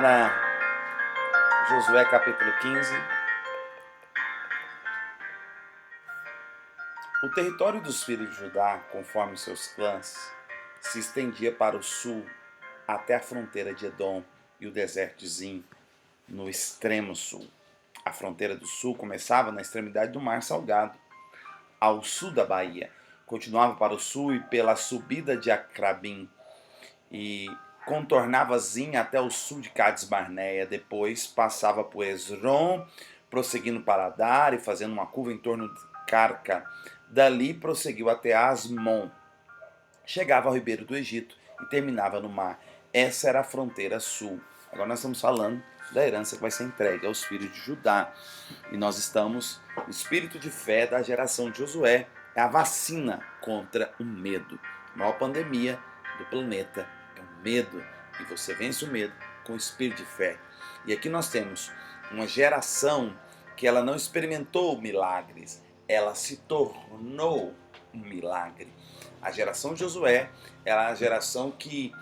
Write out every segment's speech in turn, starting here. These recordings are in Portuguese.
Para Josué capítulo 15. O território dos filhos de Judá, conforme seus clãs, se estendia para o sul até a fronteira de Edom e o deserto de Zin, no extremo sul. A fronteira do sul começava na extremidade do Mar Salgado, ao sul da Baía. Continuava para o sul e pela subida de Acrabim e contornava Zin até o sul de Cades Barneia. Depois passava por Esrom, prosseguindo para Adar e fazendo uma curva em torno de Carca. Dali prosseguiu até Asmon. Chegava ao ribeiro do Egito e terminava no mar. Essa era a fronteira sul. Agora nós estamos falando da herança que vai ser entregue aos filhos de Judá. E nós estamos no espírito de fé da geração de Josué. É a vacina contra o medo. A maior pandemia do planeta é o medo. E você vence o medo com o espírito de fé. E aqui nós temos uma geração que ela não experimentou milagres. Ela se tornou um milagre. A geração de Josué era a geração que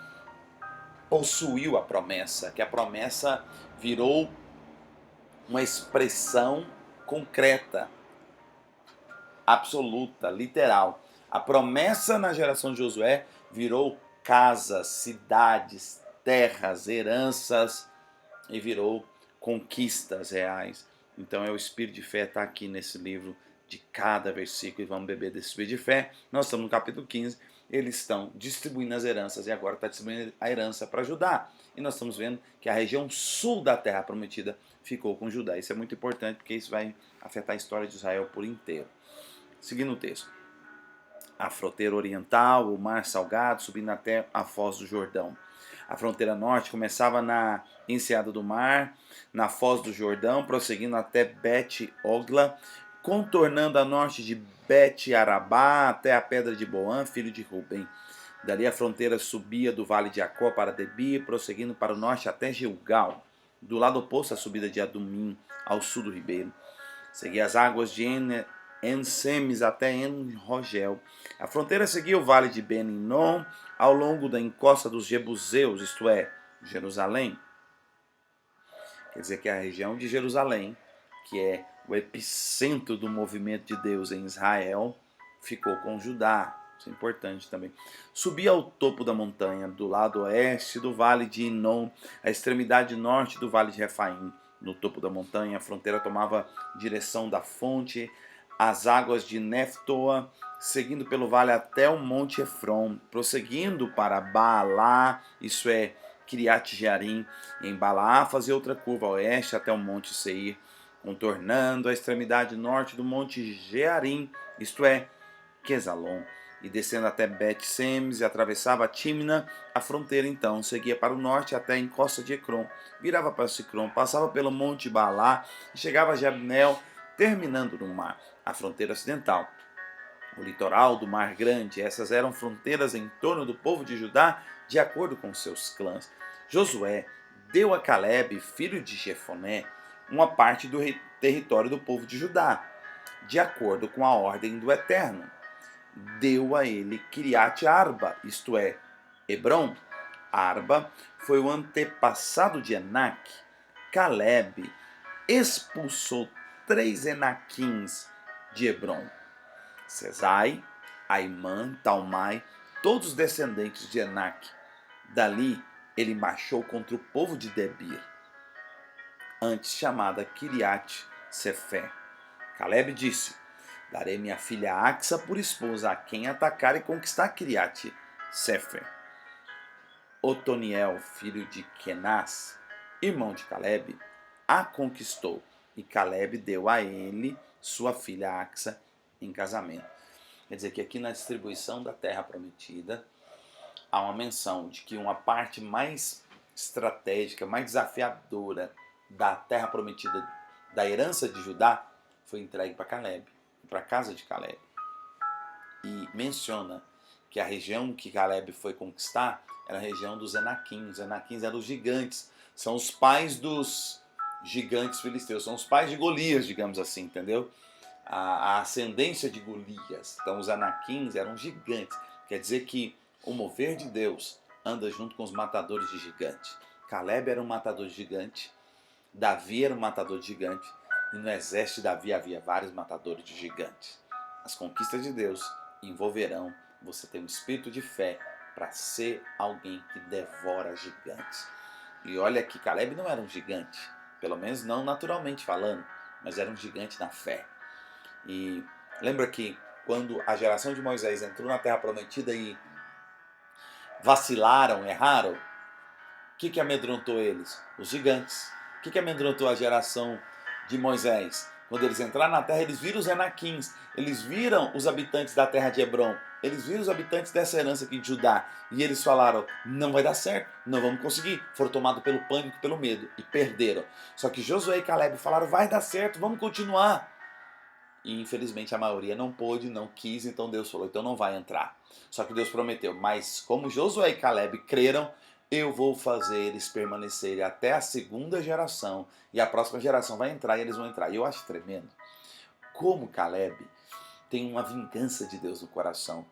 possuiu a promessa, que a promessa virou uma expressão concreta, absoluta, literal. A promessa na geração de Josué virou casas, cidades, terras, heranças e virou conquistas reais. Então é o espírito de fé está aqui nesse livro de cada versículo e vamos beber desse espírito de fé. Nós estamos no capítulo 15, eles estão distribuindo as heranças e agora está distribuindo a herança para Judá. E nós estamos vendo que a região sul da terra prometida ficou com Judá. Isso é muito importante porque isso vai afetar a história de Israel por inteiro. Seguindo o texto. A fronteira oriental, o mar salgado, subindo até a foz do Jordão. A fronteira norte começava na enseada do mar, na foz do Jordão, prosseguindo até Bet-Ogla, contornando a norte de Bet-Arabá até a pedra de Boã, filho de Ruben. Dali a fronteira subia do vale de Jacó para Debir, prosseguindo para o norte até Gilgal. Do lado oposto a subida de Adumim, ao sul do ribeiro. Seguia as águas de En-Semes até En-Rogel. A fronteira seguia o vale de Ben-Hinnom ao longo da encosta dos Jebuseus, isto é, Jerusalém. Quer dizer que a região de Jerusalém, que é o epicentro do movimento de Deus em Israel, ficou com Judá. Isso é importante também. Subia ao topo da montanha, do lado oeste do vale de Inom, a extremidade norte do vale de Refaim. No topo da montanha, a fronteira tomava direção da fonte, as águas de Neftoa, seguindo pelo vale até o monte Efron, prosseguindo para Baalá, isso é, Kiriat Jearim, em Balaá, fazia outra curva a oeste até o monte Seir, contornando a extremidade norte do monte Jearim, isto é, Quesalon, e descendo até Bet-Semes e atravessava Tímina, a fronteira então seguia para o norte até a encosta de Ecrom, virava para Sicrom, passava pelo monte Baalá e chegava a Jabneel, terminando no mar, a fronteira ocidental. O litoral do Mar Grande, essas eram fronteiras em torno do povo de Judá, de acordo com seus clãs. Josué deu a Caleb, filho de Jefoné, uma parte do território do povo de Judá, de acordo com a ordem do Eterno. Deu a ele Kiriat Arba, isto é, Hebron. Arba foi o antepassado de Enac. Caleb expulsou 3 Enaquins de Hebron: Sesai, Aimã, Talmai, todos descendentes de Enac. Dali ele marchou contra o povo de Debir, antes chamada Kiriat Sefé. Caleb disse: darei minha filha Axa por esposa a quem atacar e conquistar Kiriat Sefer. Otoniel, filho de Kenaz, irmão de Caleb, a conquistou e Caleb deu a ele sua filha Axa em casamento. Quer dizer que aqui na distribuição da terra prometida há uma menção de que uma parte mais estratégica, mais desafiadora da terra prometida, da herança de Judá, foi entregue para Caleb, para a casa de Caleb. E menciona que a região que Caleb foi conquistar era a região dos Enaquins. Os Enaquins eram os gigantes, são os pais dos gigantes filisteus, são os pais de Golias, digamos assim, entendeu? A ascendência de Golias. Então os Anaquins eram gigantes. Quer dizer que o mover de Deus anda junto com os matadores de gigantes. Caleb era um matador de gigante, Davi era um matador de gigante, e no exército de Davi havia vários matadores de gigantes. As conquistas de Deus envolverão você ter um espírito de fé para ser alguém que devora gigantes. E olha que Caleb não era um gigante, pelo menos não naturalmente falando, mas era um gigante na fé. E lembra que quando a geração de Moisés entrou na Terra Prometida e vacilaram, erraram, o que amedrontou eles? Os gigantes. O que amedrontou a geração de Moisés? Quando eles entraram na terra, eles viram os Enaquins, eles viram os habitantes da terra de Hebrom, eles viram os habitantes dessa herança aqui de Judá, e eles falaram, não vai dar certo, não vamos conseguir. Foram tomados pelo pânico, pelo medo, e perderam. Só que Josué e Caleb falaram, vai dar certo, vamos continuar. E infelizmente a maioria não pôde, não quis, então Deus falou, então não vai entrar. Só que Deus prometeu, mas como Josué e Caleb creram, eu vou fazer eles permanecerem até a segunda geração, e a próxima geração vai entrar e eles vão entrar. E eu acho tremendo como Caleb tem uma vingança de Deus no coração.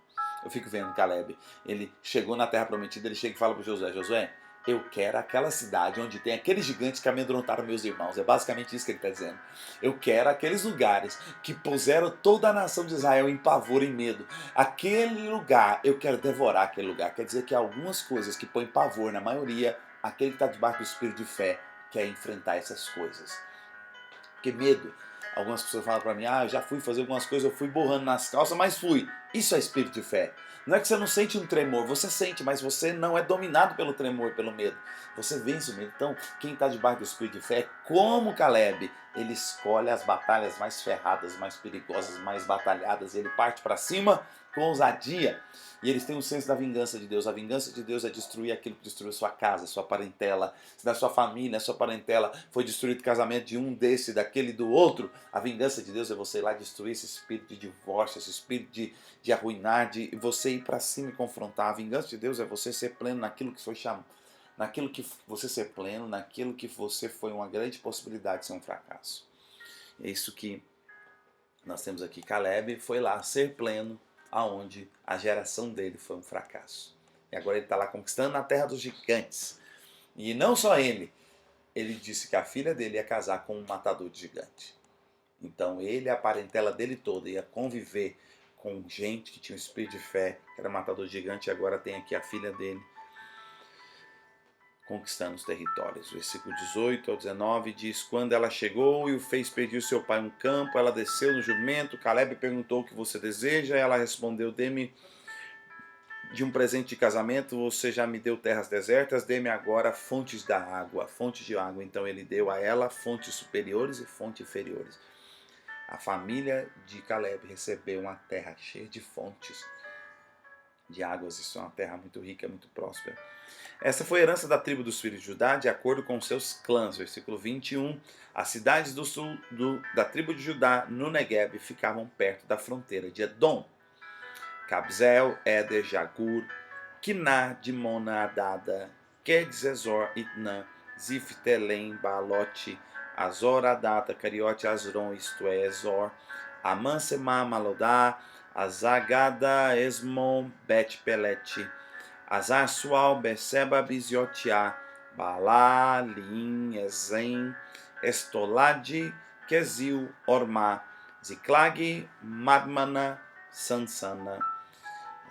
Eu fico vendo Caleb, ele chegou na terra prometida, ele chega e fala para Josué, Josué, eu quero aquela cidade onde tem aqueles gigantes que amedrontaram meus irmãos. É basicamente isso que ele está dizendo. Eu quero aqueles lugares que puseram toda a nação de Israel em pavor e medo. Aquele lugar, eu quero devorar aquele lugar. Quer dizer que algumas coisas que põem pavor na maioria, aquele que está debaixo do espírito de fé quer enfrentar essas coisas. Porque medo, algumas pessoas falam para mim, eu já fui fazer algumas coisas, eu fui borrando nas calças, mas fui. Isso é espírito de fé. Não é que você não sente um tremor, você sente, mas você não é dominado pelo tremor, pelo medo. Você vence o medo. Então, quem está debaixo do espírito de fé é como Caleb. Ele escolhe as batalhas mais ferradas, mais perigosas, mais batalhadas. Ele parte para cima com ousadia. E eles têm um senso da vingança de Deus. A vingança de Deus é destruir aquilo que destruiu sua casa, sua parentela. Se da sua família, sua parentela foi destruído o casamento de um desse, daquele do outro, a vingança de Deus é você ir lá destruir esse espírito de divórcio, esse espírito de arruinar, de você ir para cima e confrontar. A vingança de Deus é você ser pleno naquilo que foi chamado, naquilo que você ser pleno, naquilo que você foi uma grande possibilidade de ser um fracasso. É isso que nós temos aqui. Caleb foi lá ser pleno, aonde a geração dele foi um fracasso. E agora ele está lá conquistando a terra dos gigantes. E não só ele disse que a filha dele ia casar com um matador de gigante. Então ele e a parentela dele toda ia conviver com gente que tinha um espírito de fé, que era matador de gigante, e agora tem aqui a filha dele conquistando os territórios. Versículo 18 ao 19 diz, quando ela chegou e o fez pedir seu pai um campo, ela desceu no jumento, Caleb perguntou o que você deseja, ela respondeu, dê-me de um presente de casamento, você já me deu terras desertas, dê-me agora fontes da água, fontes de água. Então ele deu a ela fontes superiores e fontes inferiores. A família de Caleb recebeu uma terra cheia de fontes de águas. Isso é uma terra muito rica, muito próspera. Essa foi a herança da tribo dos filhos de Judá, de acordo com seus clãs. Versículo 21. As cidades do sul da tribo de Judá, no Negueb, ficavam perto da fronteira de Edom. Cabzel, Éder, Jagur, Quiná, Dimona, Adada, Quedes-Ezor, Itnã, Zif, Telém, Baalote, Azor, Adata, Cariote, Azron, isto é, Ezor, Amansema, Malodá, Azagada, Esmon, Bet-Pelete, Azar-Sual, Beceba, Biziotiá, Balá, Lin, Ezem, Estolade, Quezil, Ormá, Ziclag, Madmana, Sansana,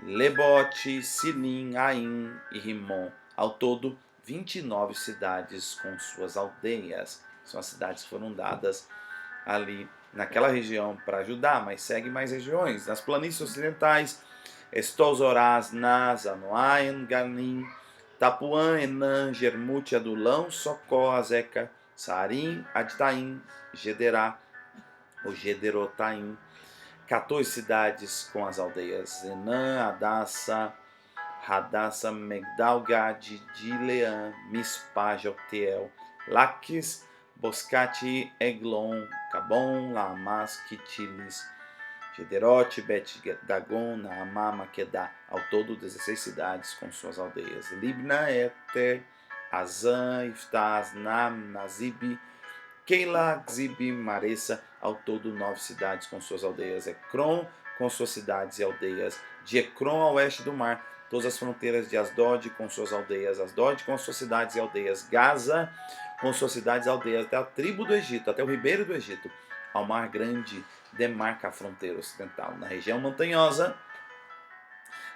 Lebote, Silim, Aim e Rimon. Ao todo, 29 cidades com suas aldeias. São as cidades que foram dadas ali naquela região para Judá, mas segue mais regiões. Nas planícies ocidentais, Estolzoraz, Naz, Anoain, Ganim, Tapuã, Enã, Germute, Adulão, Socó, Azeca, Sarim, Aditaim, Gederá, ou Gederotaim. 14 cidades com as aldeias Enã, Adassa, Hadassa, Megdal, Gad, Dileã, Mispá, Jocteel, Laquis, Boscate, Eglon, Cabon, Lamas, Quitilis, Gederote, Bet-Dagon, Naamá, Maquedá. Ao todo 16 cidades com suas aldeias. Libna, Eter, Azã, Iftaz, Nam, Nazib, Keila, Gzib, Maressa, ao todo 9 cidades com suas aldeias. Ecrom com suas cidades e aldeias. De Ecrom ao oeste do mar, todas as fronteiras de Asdod com suas aldeias, Asdod com suas cidades e aldeias, Gaza com suas cidades e aldeias, até a tribo do Egito, até o ribeiro do Egito, ao mar grande, demarca a fronteira ocidental. Na região montanhosa,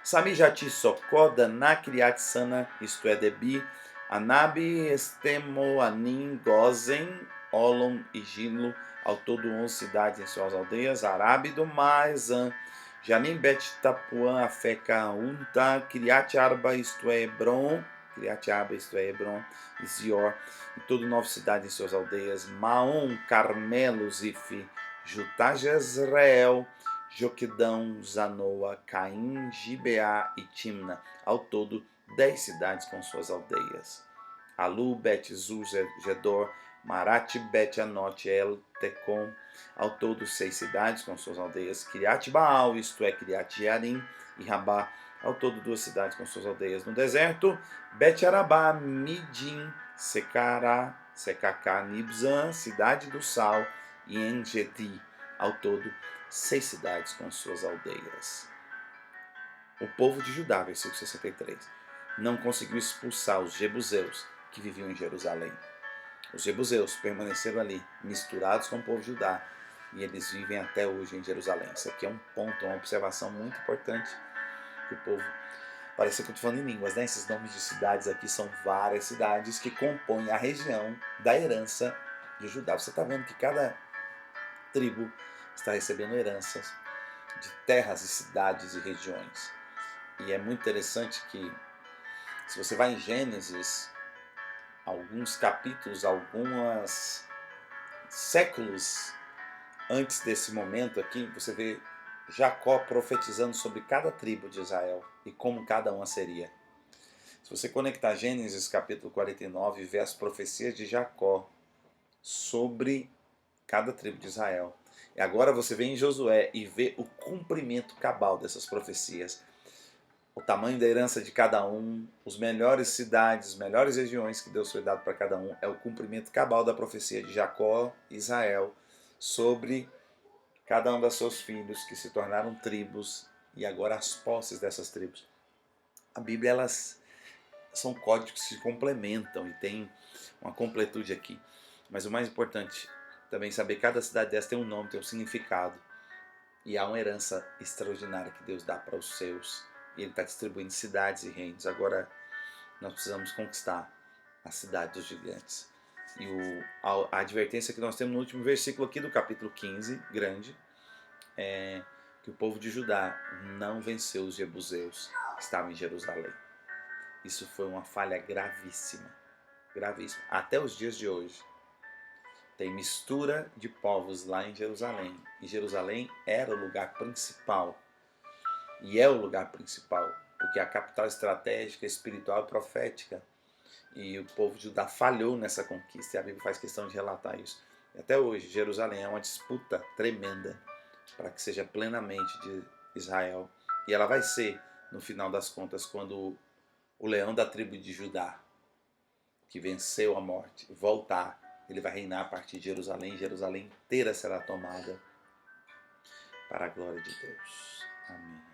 Samijati Sokoda, Nakriat Sana, isto é, Debi, Anabi, Estemo, Anim, Gozen, Olom e Gilo, ao todo 11 cidades em suas aldeias, Arábido, Maezan, Janim, Bet, Tapuã, Afeca, Unta, Kiriat Arba, isto é, Hebron, Kiriat Arba, isto é, Hebron, e Zior, e todo 9 cidades em suas aldeias, Maom, Carmelo, Zifi, Jutá, Jezreel, Joquedão, Zanoa, Caim, Gibeá e Timna, ao todo 10 cidades com suas aldeias. Alu, Bet-Zur, Gedor, Marate, Bet-Anote, El, Tecom, ao todo 6 cidades com suas aldeias. Kiriat Baal, isto é, Kiriat Jearim e Rabá, ao todo 2 cidades com suas aldeias. No deserto, Bet-Arabá, Midim, Secará, Secacá, Nibzan, cidade do sal, e Engedi, ao todo 6 cidades com suas aldeias. O povo de Judá, versículo 63, não conseguiu expulsar os jebuseus que viviam em Jerusalém. Os jebuseus permaneceram ali, misturados com o povo de Judá, e eles vivem até hoje em Jerusalém. Isso aqui é um ponto, uma observação muito importante que o povo... Parece que eu estou falando em línguas, né? Esses nomes de cidades aqui são várias cidades que compõem a região da herança de Judá. Você está vendo que cada tribo está recebendo heranças de terras e cidades e regiões. E é muito interessante que, se você vai em Gênesis, alguns capítulos, alguns séculos antes desse momento aqui, você vê Jacó profetizando sobre cada tribo de Israel e como cada uma seria. Se você conectar Gênesis capítulo 49 e ver as profecias de Jacó sobre cada tribo de Israel, e agora você vê em Josué e vê o cumprimento cabal dessas profecias, o tamanho da herança de cada um, as melhores cidades, as melhores regiões que Deus foi dado para cada um, é o cumprimento cabal da profecia de Jacó e Israel sobre cada um dos seus filhos que se tornaram tribos e agora as posses dessas tribos. A Bíblia, elas são códigos que se complementam e tem uma completude aqui. Mas o mais importante também é saber que cada cidade dessa tem um nome, tem um significado. E há uma herança extraordinária que Deus dá para os seus. E Ele está distribuindo cidades e reinos. Agora nós precisamos conquistar a cidade dos gigantes. E a advertência que nós temos no último versículo aqui do capítulo 15, grande, é que o povo de Judá não venceu os jebuseus que estavam em Jerusalém. Isso foi uma falha gravíssima, gravíssima. Até os dias de hoje tem mistura de povos lá em Jerusalém. E Jerusalém era o lugar principal, e é o lugar principal, porque é a capital estratégica, espiritual e profética. E o povo de Judá falhou nessa conquista, e a Bíblia faz questão de relatar isso. E até hoje, Jerusalém é uma disputa tremenda para que seja plenamente de Israel. E ela vai ser, no final das contas, quando o leão da tribo de Judá, que venceu a morte, voltar, ele vai reinar a partir de Jerusalém. Jerusalém inteira será tomada para a glória de Deus. Amém.